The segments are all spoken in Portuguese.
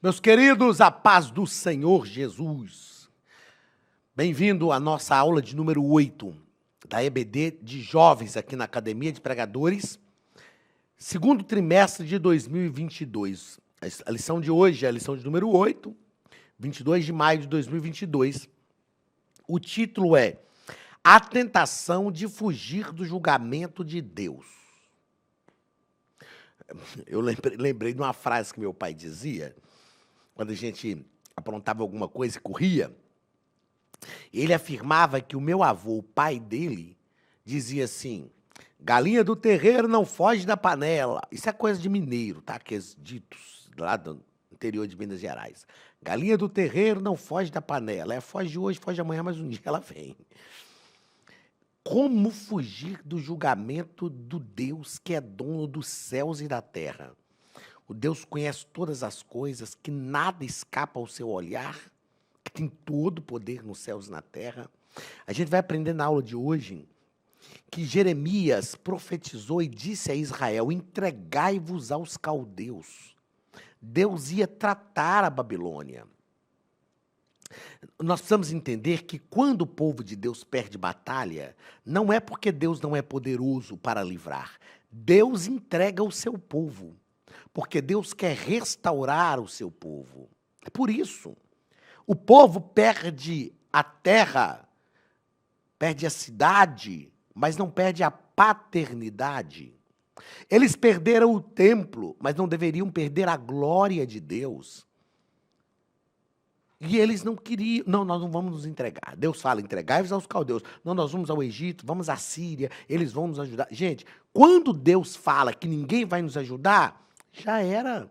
Meus queridos, a paz do Senhor Jesus. Bem-vindo à nossa aula de número 8 da EBD de Jovens aqui na Academia de Pregadores, segundo trimestre de 2022. A lição de hoje é a lição de número 8, 22 de maio de 2022. O título é A Tentação de Fugir do Julgamento de Deus. Eu lembrei de uma frase que meu pai dizia, quando a gente aprontava alguma coisa e corria. Ele afirmava que o meu avô, o pai dele, dizia assim: galinha do terreiro não foge da panela. Isso é coisa de mineiro, tá? Aqueles ditos lá do interior de Minas Gerais. Galinha do terreiro não foge da panela. Foge hoje, foge amanhã, mas um dia ela vem. Como fugir do julgamento do Deus que é dono dos céus e da terra? O Deus conhece todas as coisas, que nada escapa ao seu olhar, que tem todo o poder nos céus e na terra. A gente vai aprender na aula de hoje que Jeremias profetizou e disse a Israel: entregai-vos aos caldeus. Deus ia tratar a Babilônia. Nós precisamos entender que quando o povo de Deus perde batalha, não é porque Deus não é poderoso para livrar. Deus entrega o seu povo, porque Deus quer restaurar o seu povo. É por isso. O povo perde a terra, perde a cidade, mas não perde a paternidade. Eles perderam o templo, mas não deveriam perder a glória de Deus. E eles não queriam, não, nós não vamos nos entregar. Deus fala, entregai-vos aos caldeus. Não, nós vamos ao Egito, vamos à Síria, eles vão nos ajudar. Gente, quando Deus fala que ninguém vai nos ajudar, já era.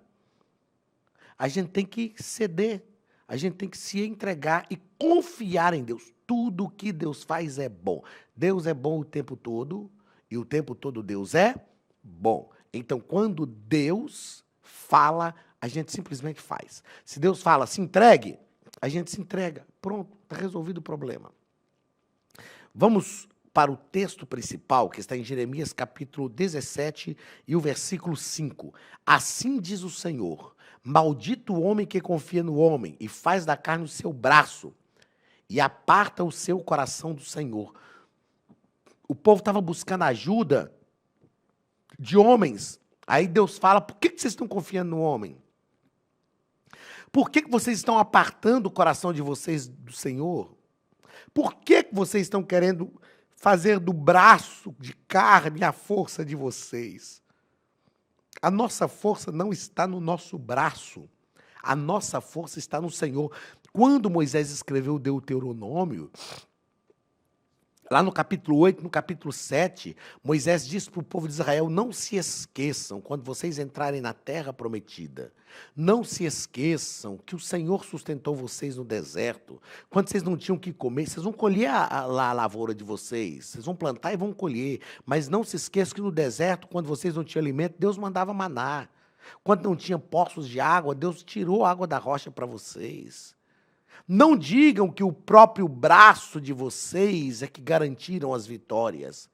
A gente tem que ceder, a gente tem que se entregar e confiar em Deus. Tudo que Deus faz é bom. Deus é bom o tempo todo e o tempo todo Deus é bom. Então, quando Deus fala, a gente simplesmente faz. Se Deus fala, se entregue, a gente se entrega. Pronto, está resolvido o problema. Vamos para o texto principal, que está em Jeremias capítulo 17 e o versículo 5. Assim diz o Senhor: maldito o homem que confia no homem e faz da carne o seu braço e aparta o seu coração do Senhor. O povo estava buscando ajuda de homens. Aí Deus fala: por que vocês estão confiando no homem? Por que vocês estão apartando o coração de vocês do Senhor? Por que vocês estão querendo fazer do braço de carne a força de vocês? A nossa força não está no nosso braço. A nossa força está no Senhor. Quando Moisés escreveu o Deuteronômio, lá no capítulo 8, no capítulo 7, Moisés disse para o povo de Israel: não se esqueçam, quando vocês entrarem na terra prometida, não se esqueçam que o Senhor sustentou vocês no deserto, quando vocês não tinham o que comer. Vocês vão colher a lavoura de vocês, vocês vão plantar e vão colher, mas não se esqueçam que no deserto, quando vocês não tinham alimento, Deus mandava maná. Quando não tinha poços de água, Deus tirou a água da rocha para vocês. Não digam que o próprio braço de vocês é que garantiram as vitórias.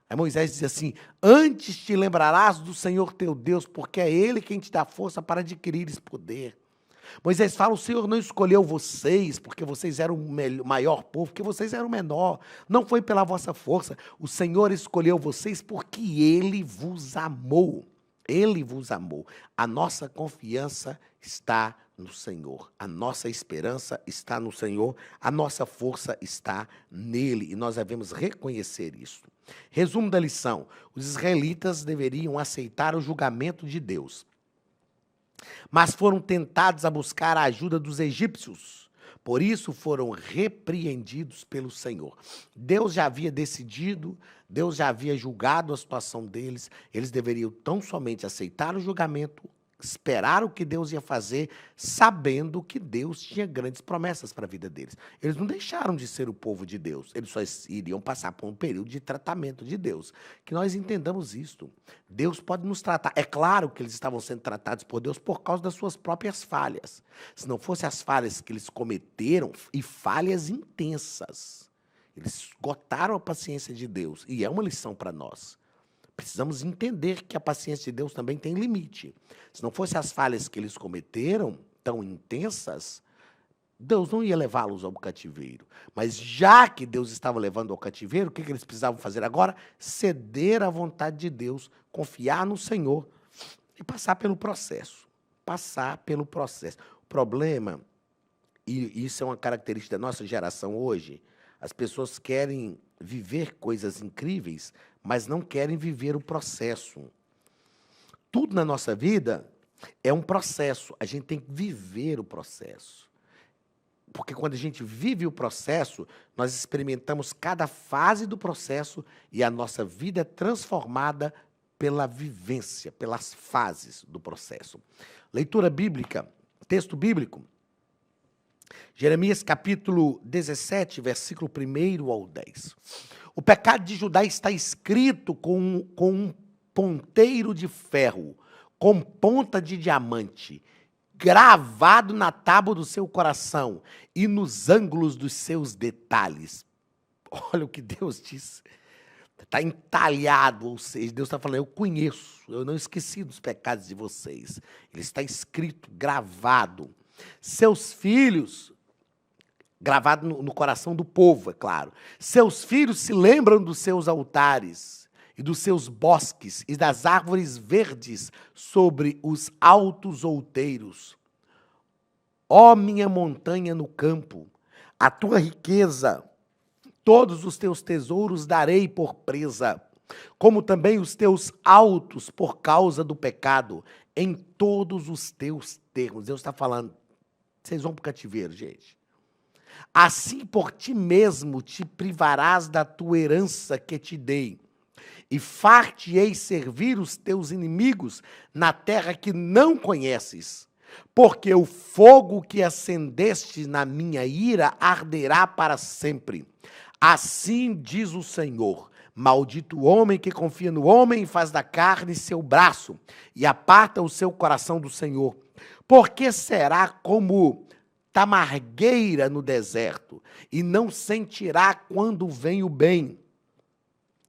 Aí Moisés diz assim: antes te lembrarás do Senhor teu Deus, porque é Ele quem te dá força para adquirir esse poder. Moisés fala: o Senhor não escolheu vocês porque vocês eram o maior povo, porque vocês eram o menor. Não foi pela vossa força. O Senhor escolheu vocês porque Ele vos amou. Ele vos amou. A nossa confiança está no Senhor. A nossa esperança está no Senhor. A nossa força está nele. E nós devemos reconhecer isso. Resumo da lição: os israelitas deveriam aceitar o julgamento de Deus, mas foram tentados a buscar a ajuda dos egípcios. Por isso foram repreendidos pelo Senhor. Deus já havia decidido, Deus já havia julgado a situação deles. Eles deveriam tão somente aceitar o julgamento, esperar o que Deus ia fazer, sabendo que Deus tinha grandes promessas para a vida deles. Eles não deixaram de ser o povo de Deus, eles só iriam passar por um período de tratamento de Deus. Que nós entendamos isto. Deus pode nos tratar. É claro que eles estavam sendo tratados por Deus por causa das suas próprias falhas. Se não fossem as falhas que eles cometeram, e falhas intensas, eles esgotaram a paciência de Deus. E é uma lição para nós. Precisamos entender que a paciência de Deus também tem limite. Se não fossem as falhas que eles cometeram, tão intensas, Deus não ia levá-los ao cativeiro. Mas já que Deus estava levando ao cativeiro, o que eles precisavam fazer agora? Ceder à vontade de Deus, confiar no Senhor e passar pelo processo. Passar pelo processo. O problema, e isso é uma característica da nossa geração hoje, as pessoas querem viver coisas incríveis, mas não querem viver o processo. Tudo na nossa vida é um processo. A gente tem que viver o processo. Porque quando a gente vive o processo, nós experimentamos cada fase do processo e a nossa vida é transformada pela vivência, pelas fases do processo. Leitura bíblica, texto bíblico. Jeremias capítulo 17, versículo 1 ao 10. O pecado de Judá está escrito com um ponteiro de ferro, com ponta de diamante, gravado na tábua do seu coração e nos ângulos dos seus detalhes. Olha o que Deus diz. Está entalhado, ou seja, Deus está falando, eu conheço, eu não esqueci dos pecados de vocês. Ele está escrito, gravado. Seus filhos, gravado no coração do povo, é claro. Seus filhos se lembram dos seus altares e dos seus bosques e das árvores verdes sobre os altos outeiros. Ó minha montanha no campo, a tua riqueza, todos os teus tesouros darei por presa, como também os teus altos por causa do pecado, em todos os teus termos. Deus está falando, vocês vão para o cativeiro, gente. Assim por ti mesmo te privarás da tua herança que te dei, e far-te-ei servir os teus inimigos na terra que não conheces. Porque o fogo que acendeste na minha ira arderá para sempre. Assim diz o Senhor, maldito o homem que confia no homem e faz da carne seu braço, e aparta o seu coração do Senhor. Porque será como tamargueira no deserto, e não sentirá quando vem o bem.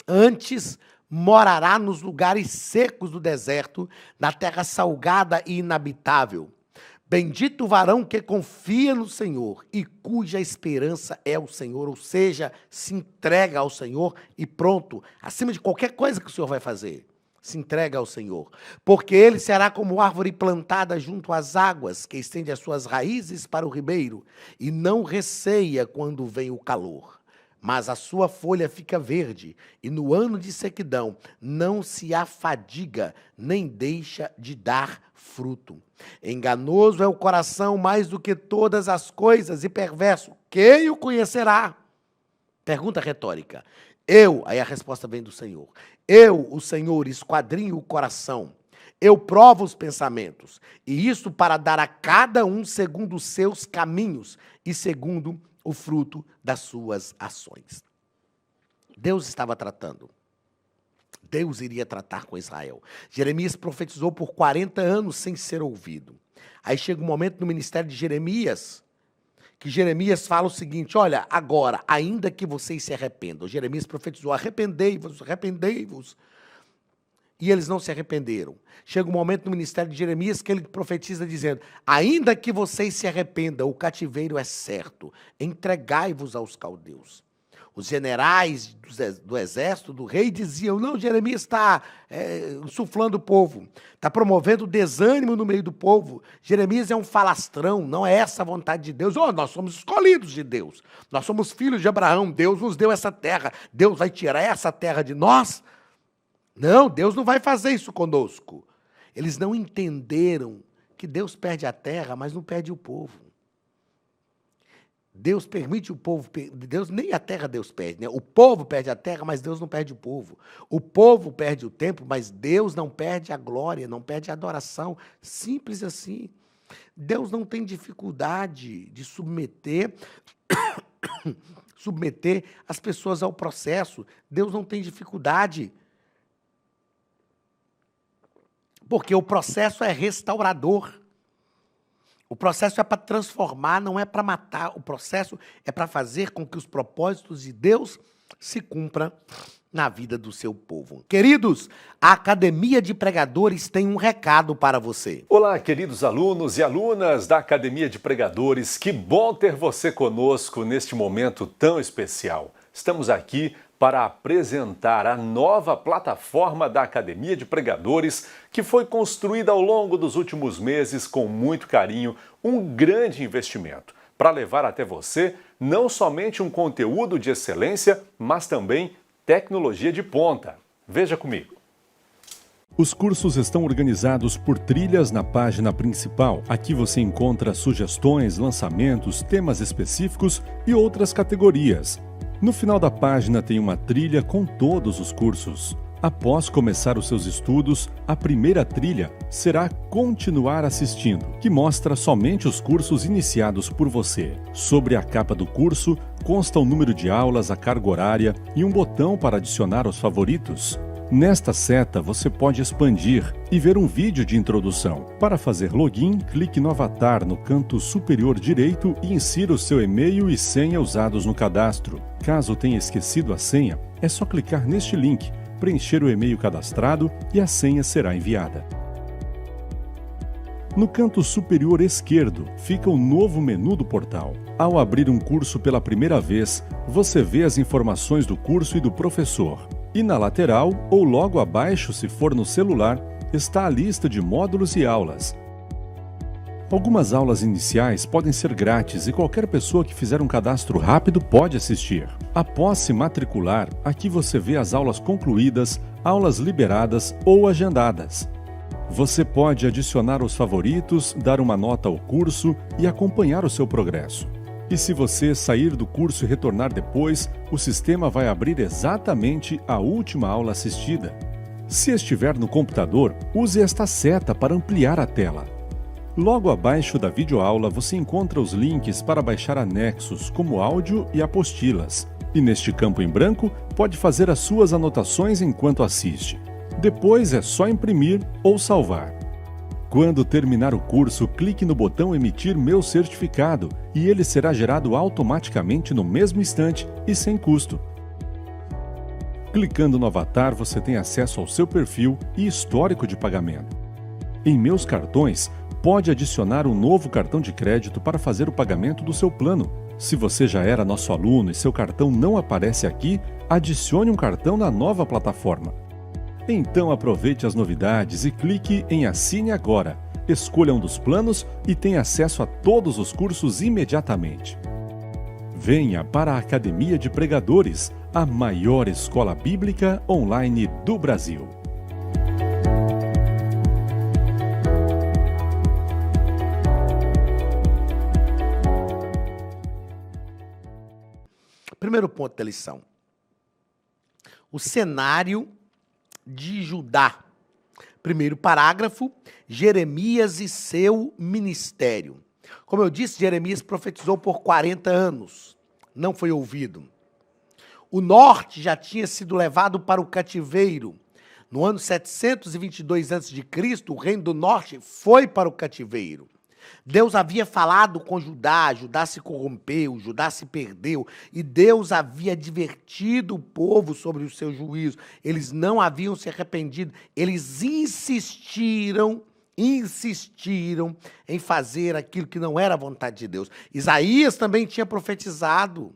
Antes morará nos lugares secos do deserto, na terra salgada e inabitável. Bendito o varão que confia no Senhor e cuja esperança é o Senhor, ou seja, se entrega ao Senhor e pronto, acima de qualquer coisa que o Senhor vai fazer, se entrega ao Senhor. Porque ele será como árvore plantada junto às águas, que estende as suas raízes para o ribeiro, e não receia quando vem o calor. Mas a sua folha fica verde, e no ano de sequidão não se afadiga, nem deixa de dar fruto. Enganoso é o coração mais do que todas as coisas, e perverso. Quem o conhecerá? Pergunta retórica. Aí a resposta vem do Senhor. Eu, o Senhor, esquadrinho o coração. Eu provo os pensamentos, e isso para dar a cada um segundo os seus caminhos, e segundo o fruto das suas ações. Deus estava tratando. Deus iria tratar com Israel. Jeremias profetizou por 40 anos sem ser ouvido. Aí chega um momento no ministério de Jeremias, que Jeremias fala o seguinte, olha, agora, ainda que vocês se arrependam, Jeremias profetizou, arrependei-vos, arrependei-vos. E eles não se arrependeram. Chega um momento no ministério de Jeremias que ele profetiza dizendo, ainda que vocês se arrependam, o cativeiro é certo, entregai-vos aos caldeus. Os generais do exército, do rei, diziam, não, Jeremias está insuflando o povo, está promovendo desânimo no meio do povo. Jeremias é um falastrão, não é essa a vontade de Deus. Nós somos escolhidos de Deus, nós somos filhos de Abraão, Deus nos deu essa terra, Deus vai tirar essa terra de nós? Não, Deus não vai fazer isso conosco. Eles não entenderam que Deus perde a terra, mas não perde o povo. Deus permite o povo, Deus nem a terra Deus perde, né? O povo perde a terra, mas Deus não perde o povo. O povo perde o tempo, mas Deus não perde a glória, não perde a adoração. Simples assim. Deus não tem dificuldade de submeter as pessoas ao processo. Deus não tem dificuldade. Porque o processo é restaurador. O processo é para transformar, não é para matar. O processo é para fazer com que os propósitos de Deus se cumpra na vida do seu povo. Queridos, a Academia de Pregadores tem um recado para você. Olá, queridos alunos e alunas da Academia de Pregadores, que bom ter você conosco neste momento tão especial. Estamos aqui para apresentar a nova plataforma da Academia de Pregadores, que foi construída ao longo dos últimos meses com muito carinho, um grande investimento, para levar até você não somente um conteúdo de excelência, mas também tecnologia de ponta. Veja comigo. Os cursos estão organizados por trilhas na página principal. Aqui você encontra sugestões, lançamentos, temas específicos e outras categorias. No final da página tem uma trilha com todos os cursos. Após começar os seus estudos, a primeira trilha será Continuar assistindo, que mostra somente os cursos iniciados por você. Sobre a capa do curso, consta o número de aulas, a carga horária e um botão para adicionar os favoritos. Nesta seta, você pode expandir e ver um vídeo de introdução. Para fazer login, clique no avatar no canto superior direito e insira o seu e-mail e senha usados no cadastro. Caso tenha esquecido a senha, é só clicar neste link, preencher o e-mail cadastrado e a senha será enviada. No canto superior esquerdo fica o novo menu do portal. Ao abrir um curso pela primeira vez, você vê as informações do curso e do professor. E na lateral, ou logo abaixo se for no celular, está a lista de módulos e aulas. Algumas aulas iniciais podem ser grátis e qualquer pessoa que fizer um cadastro rápido pode assistir. Após se matricular, aqui você vê as aulas concluídas, aulas liberadas ou agendadas. Você pode adicionar os favoritos, dar uma nota ao curso e acompanhar o seu progresso. E se você sair do curso e retornar depois, o sistema vai abrir exatamente a última aula assistida. Se estiver no computador, use esta seta para ampliar a tela. Logo abaixo da videoaula você encontra os links para baixar anexos, como áudio e apostilas. E neste campo em branco, pode fazer as suas anotações enquanto assiste. Depois é só imprimir ou salvar. Quando terminar o curso, clique no botão Emitir meu certificado e ele será gerado automaticamente no mesmo instante e sem custo. Clicando no avatar, você tem acesso ao seu perfil e histórico de pagamento. Em Meus Cartões, pode adicionar um novo cartão de crédito para fazer o pagamento do seu plano. Se você já era nosso aluno e seu cartão não aparece aqui, adicione um cartão na nova plataforma. Então aproveite as novidades e clique em Assine Agora. Escolha um dos planos e tenha acesso a todos os cursos imediatamente. Venha para a Academia de Pregadores, a maior escola bíblica online do Brasil. Primeiro ponto da lição. O cenário de Judá. Primeiro parágrafo, Jeremias e seu ministério. Como eu disse, Jeremias profetizou por 40 anos. Não foi ouvido. O norte já tinha sido levado para o cativeiro. No ano 722 a.C., o reino do norte foi para o cativeiro. Deus havia falado com Judá, Judá se corrompeu, Judá se perdeu, e Deus havia advertido o povo sobre o seu juízo. Eles não haviam se arrependido, eles insistiram em fazer aquilo que não era a vontade de Deus. Isaías também tinha profetizado.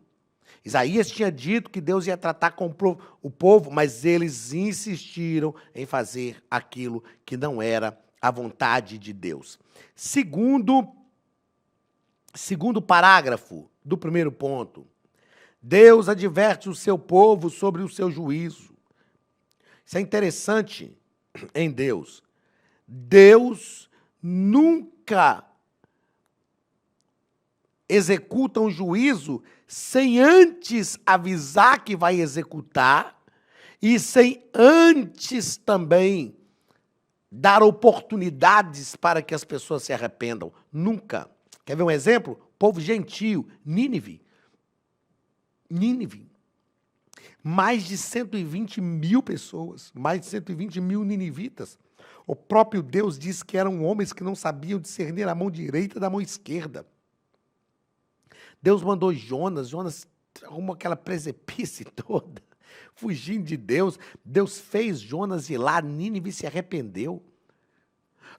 Isaías tinha dito que Deus ia tratar com o povo, mas eles insistiram em fazer aquilo que não era a vontade de Deus. Segundo parágrafo do primeiro ponto. Deus adverte o seu povo sobre o seu juízo. Isso é interessante em Deus. Deus nunca executa um juízo sem antes avisar que vai executar e sem antes também dar oportunidades para que as pessoas se arrependam. Nunca. Quer ver um exemplo? Povo gentio, Nínive. Mais de 120 mil pessoas, mais de 120 mil ninivitas. O próprio Deus disse que eram homens que não sabiam discernir a mão direita da mão esquerda. Deus mandou Jonas arrumou aquela presepice toda, fugindo de Deus. Deus fez Jonas ir lá, Nínive se arrependeu.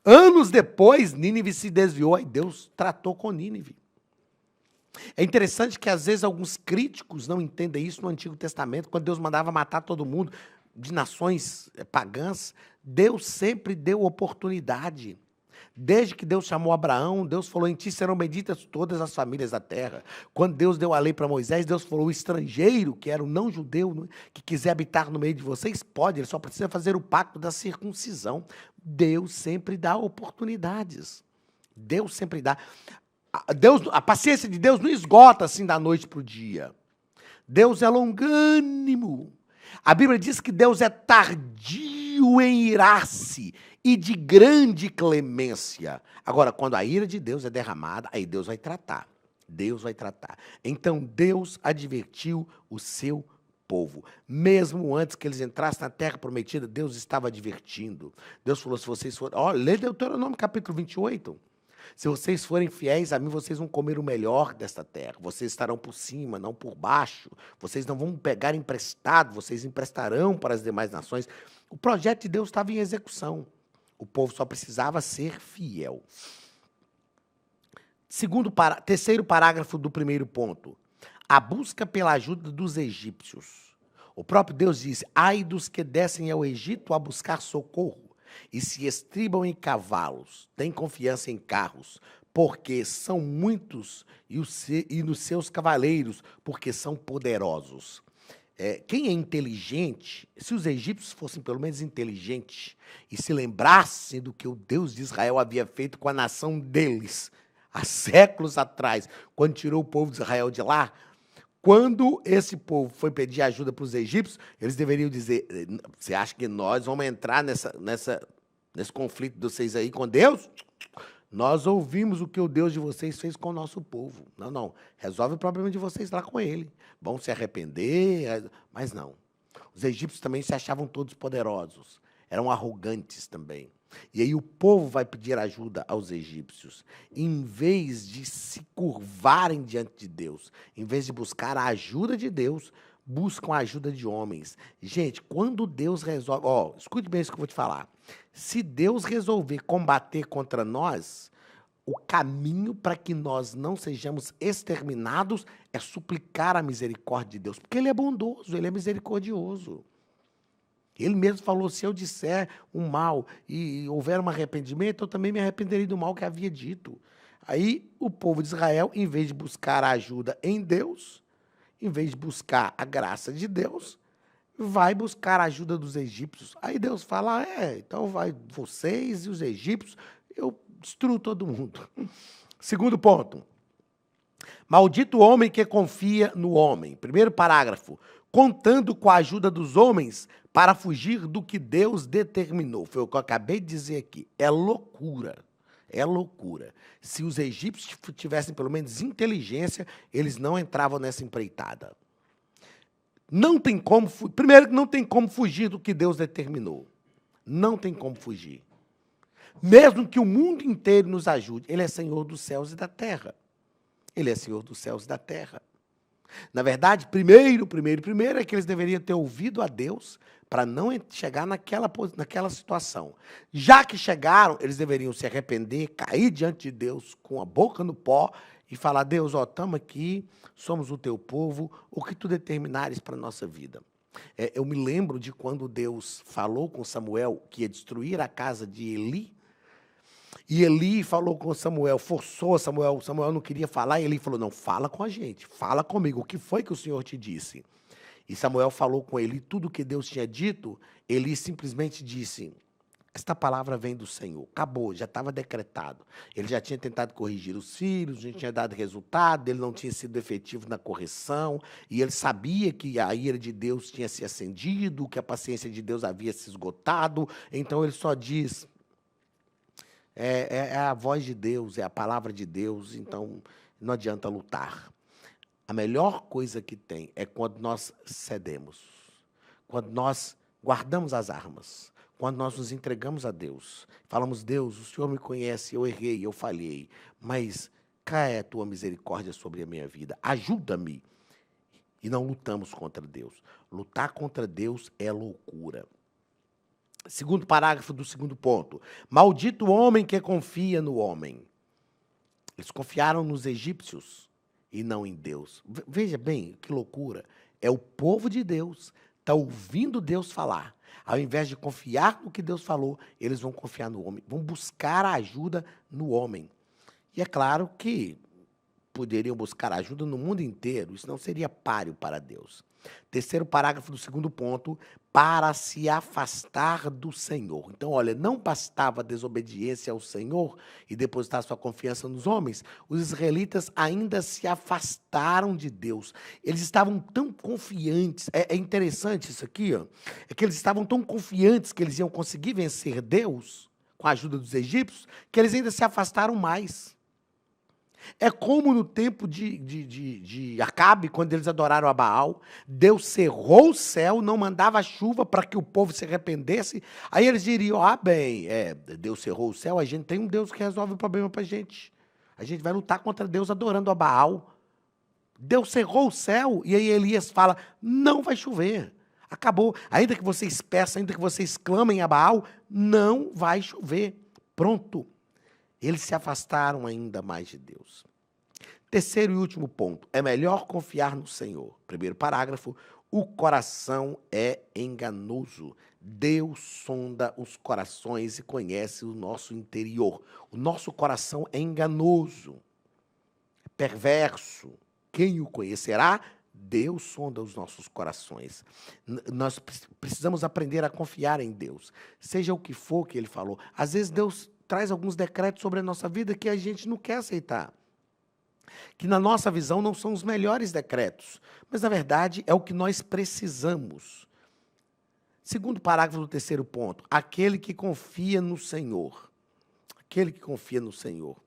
Anos depois, Nínive se desviou e Deus tratou com Nínive. É interessante que, às vezes, alguns críticos não entendem isso no Antigo Testamento, quando Deus mandava matar todo mundo de nações pagãs, Deus sempre deu oportunidade. Desde que Deus chamou Abraão, Deus falou, em ti serão benditas todas as famílias da terra. Quando Deus deu a lei para Moisés, Deus falou, o estrangeiro, que era o não-judeu, que quiser habitar no meio de vocês, pode, ele só precisa fazer o pacto da circuncisão. Deus sempre dá oportunidades. Deus sempre dá. A paciência de Deus não esgota assim da noite para o dia. Deus é longânimo. A Bíblia diz que Deus é tardio em irar-se e de grande clemência. Agora, quando a ira de Deus é derramada, aí Deus vai tratar. Deus vai tratar. Então, Deus advertiu o seu povo. Mesmo antes que eles entrassem na terra prometida, Deus estava advertindo. Deus falou, se vocês forem... Ó, lê Deuteronômio capítulo 28. Se vocês forem fiéis a mim, vocês vão comer o melhor desta terra. Vocês estarão por cima, não por baixo. Vocês não vão pegar emprestado, vocês emprestarão para as demais nações. O projeto de Deus estava em execução. O povo só precisava ser fiel. Terceiro parágrafo do primeiro ponto. A busca pela ajuda dos egípcios. O próprio Deus diz, ai dos que descem ao Egito a buscar socorro e se estribam em cavalos, têm confiança em carros, porque são muitos, e nos seus cavaleiros, porque são poderosos. Quem é inteligente, se os egípcios fossem pelo menos inteligentes e se lembrassem do que o Deus de Israel havia feito com a nação deles, há séculos atrás, quando tirou o povo de Israel de lá, quando esse povo foi pedir ajuda para os egípcios, eles deveriam dizer, você acha que nós vamos entrar nesse conflito de vocês aí com Deus? Nós ouvimos o que o Deus de vocês fez com o nosso povo. Não, resolve o problema de vocês lá com ele. Vão se arrepender, mas não. Os egípcios também se achavam todos poderosos, eram arrogantes também. E aí o povo vai pedir ajuda aos egípcios, em vez de se curvarem diante de Deus, em vez de buscar a ajuda de Deus, buscam a ajuda de homens. Gente, quando Deus resolve... escute bem isso que eu vou te falar. Se Deus resolver combater contra nós, o caminho para que nós não sejamos exterminados é suplicar a misericórdia de Deus, porque Ele é bondoso, Ele é misericordioso. Ele mesmo falou, se eu disser um mal e houver um arrependimento, eu também me arrependerei do mal que havia dito. Aí o povo de Israel, em vez de buscar a ajuda em Deus, em vez de buscar a graça de Deus, vai buscar a ajuda dos egípcios. Aí Deus fala, então vai vocês e os egípcios, eu destruo todo mundo. Segundo ponto, maldito o homem que confia no homem. Primeiro parágrafo, contando com a ajuda dos homens para fugir do que Deus determinou. Foi o que eu acabei de dizer aqui. É loucura. É loucura. Se os egípcios tivessem pelo menos inteligência, eles não entravam nessa empreitada. Não tem como... Primeiro, não tem como fugir do que Deus determinou. Não tem como fugir. Mesmo que o mundo inteiro nos ajude, Ele é Senhor dos céus e da terra. Ele é Senhor dos céus e da terra. Na verdade, primeiro é que eles deveriam ter ouvido a Deus para não chegar naquela situação. Já que chegaram, eles deveriam se arrepender, cair diante de Deus com a boca no pó e falar, Deus, estamos aqui, somos o teu povo, o que tu determinares para a nossa vida. Eu me lembro de quando Deus falou com Samuel que ia destruir a casa de Eli, e Eli falou com Samuel, forçou Samuel não queria falar, e Eli falou, não, fala com a gente, fala comigo, o que foi que o Senhor te disse? E Samuel falou com Eli tudo o que Deus tinha dito, Eli simplesmente disse, esta palavra vem do Senhor, acabou, já estava decretado. Ele já tinha tentado corrigir os filhos, já tinha dado resultado, ele não tinha sido efetivo na correção, e ele sabia que a ira de Deus tinha se acendido, que a paciência de Deus havia se esgotado, então ele só diz... É a voz de Deus, é a palavra de Deus, então não adianta lutar. A melhor coisa que tem é quando nós cedemos, quando nós guardamos as armas, quando nós nos entregamos a Deus. Falamos, Deus, o Senhor me conhece, eu errei, eu falhei, mas caia a tua misericórdia sobre a minha vida, ajuda-me. e não lutamos contra Deus. Lutar contra Deus é loucura. Segundo parágrafo do segundo ponto. Maldito o homem que confia no homem. Eles confiaram nos egípcios e não em Deus. Veja bem, que loucura. É o povo de Deus, está ouvindo Deus falar. Ao invés de confiar no que Deus falou, eles vão confiar no homem, vão buscar a ajuda no homem. E é claro que poderiam buscar ajuda no mundo inteiro, isso não seria páreo para Deus. Terceiro parágrafo do segundo ponto, para se afastar do Senhor. Então, olha, não bastava a desobediência ao Senhor e depositar sua confiança nos homens, os israelitas ainda se afastaram de Deus. Eles estavam tão confiantes, é interessante isso aqui, ó, é que eles estavam tão confiantes que eles iam conseguir vencer Deus com a ajuda dos egípcios, que eles ainda se afastaram mais. É como no tempo de Acabe, quando eles adoraram a Baal, Deus cerrou o céu, não mandava chuva para que o povo se arrependesse. Aí eles diriam, Deus cerrou o céu, a gente tem um Deus que resolve o problema para a gente. A gente vai lutar contra Deus adorando a Baal. Deus cerrou o céu, e aí Elias fala, não vai chover. Acabou. Ainda que vocês peçam, ainda que vocês clamem a Baal, não vai chover. Pronto. Eles se afastaram ainda mais de Deus. Terceiro e último ponto. É melhor confiar no Senhor. Primeiro parágrafo. O coração é enganoso. Deus sonda os corações e conhece o nosso interior. O nosso coração é enganoso. É perverso. Quem o conhecerá? Deus sonda os nossos corações. Nós precisamos aprender a confiar em Deus. Seja o que for que Ele falou. Às vezes Deus traz alguns decretos sobre a nossa vida que a gente não quer aceitar. Que na nossa visão não são os melhores decretos, mas na verdade é o que nós precisamos. Segundo parágrafo do terceiro ponto, aquele que confia no Senhor. Aquele que confia no Senhor.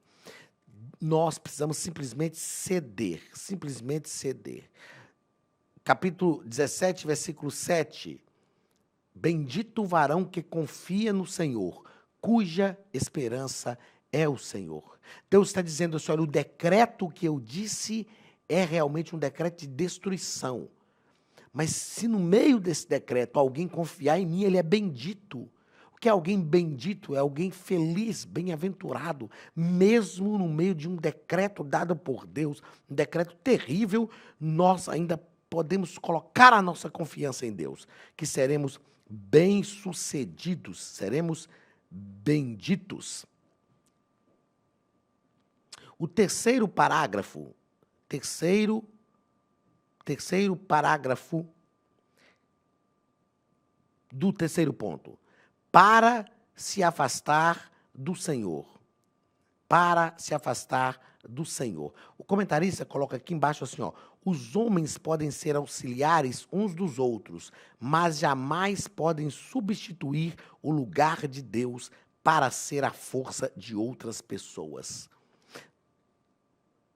Nós precisamos simplesmente ceder, simplesmente ceder. Capítulo 17, versículo 7. Bendito o varão que confia no Senhor, cuja esperança é o Senhor. Deus está dizendo assim, olha, o decreto que eu disse é realmente um decreto de destruição. Mas se no meio desse decreto alguém confiar em mim, ele é bendito. O que é alguém bendito? É alguém feliz, bem-aventurado, mesmo no meio de um decreto dado por Deus, um decreto terrível, nós ainda podemos colocar a nossa confiança em Deus, que seremos bem-sucedidos, seremos benditos. O terceiro parágrafo do terceiro ponto. Para se afastar do Senhor. Para se afastar do Senhor. O comentarista coloca aqui embaixo assim, ó, os homens podem ser auxiliares uns dos outros, mas jamais podem substituir o lugar de Deus para ser a força de outras pessoas.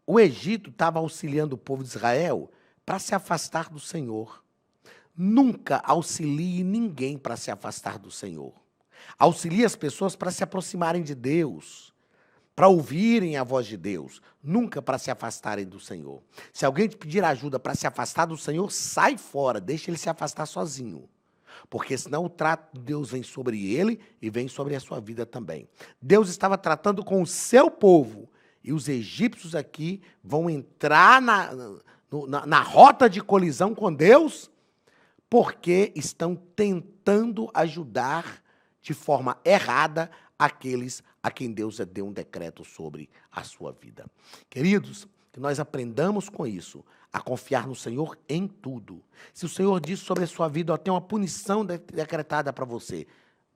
O Egito estava auxiliando o povo de Israel para se afastar do Senhor. Nunca auxilie ninguém para se afastar do Senhor. Auxilie as pessoas para se aproximarem de Deus, para ouvirem a voz de Deus, nunca para se afastarem do Senhor. Se alguém te pedir ajuda para se afastar do Senhor, sai fora, deixa ele se afastar sozinho. Porque senão o trato de Deus vem sobre ele e vem sobre a sua vida também. Deus estava tratando com o seu povo, e os egípcios aqui vão entrar na rota de colisão com Deus, porque estão tentando ajudar de forma errada aqueles a quem Deus deu um decreto sobre a sua vida. Queridos, que nós aprendamos com isso, a confiar no Senhor em tudo. Se o Senhor diz sobre a sua vida, ó, tem uma punição decretada para você,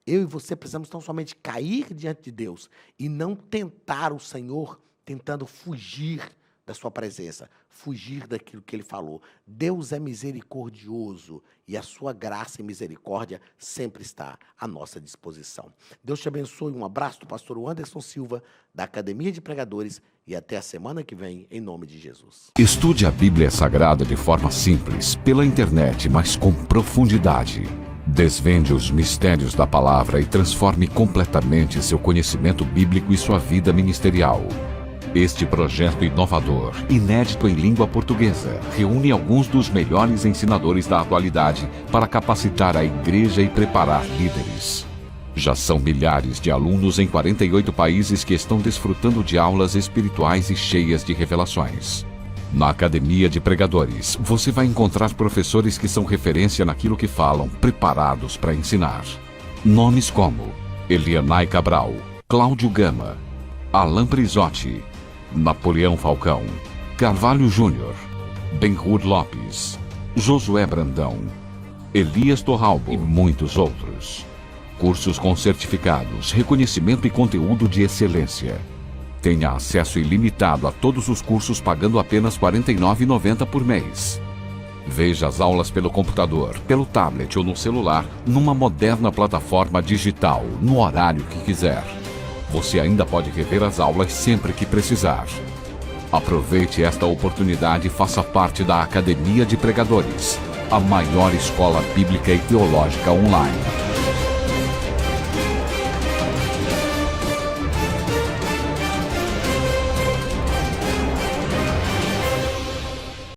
eu e você precisamos tão somente cair diante de Deus e não tentar o Senhor tentando fugir da sua presença, fugir daquilo que Ele falou. Deus é misericordioso e a sua graça e misericórdia sempre está à nossa disposição. Deus te abençoe. Um abraço do pastor Anderson Silva, da Academia de Pregadores, e até a semana que vem, em nome de Jesus. Estude a Bíblia Sagrada de forma simples, pela internet, mas com profundidade. Desvende os mistérios da palavra e transforme completamente seu conhecimento bíblico e sua vida ministerial. Este projeto inovador, inédito em língua portuguesa, reúne alguns dos melhores ensinadores da atualidade para capacitar a igreja e preparar líderes. Já são milhares de alunos em 48 países que estão desfrutando de aulas espirituais e cheias de revelações. Na Academia de Pregadores, você vai encontrar professores que são referência naquilo que falam, preparados para ensinar. Nomes como Elianai Cabral, Cláudio Gama, Alain Prisotti, Napoleão Falcão, Carvalho Júnior, Benhur Lopes, Josué Brandão, Elias Torralbo e muitos outros. Cursos com certificados, reconhecimento e conteúdo de excelência. Tenha acesso ilimitado a todos os cursos pagando apenas R$ 49,90 por mês. Veja as aulas pelo computador, pelo tablet ou no celular, numa moderna plataforma digital, no horário que quiser. Você ainda pode rever as aulas sempre que precisar. Aproveite esta oportunidade e faça parte da Academia de Pregadores, a maior escola bíblica e teológica online.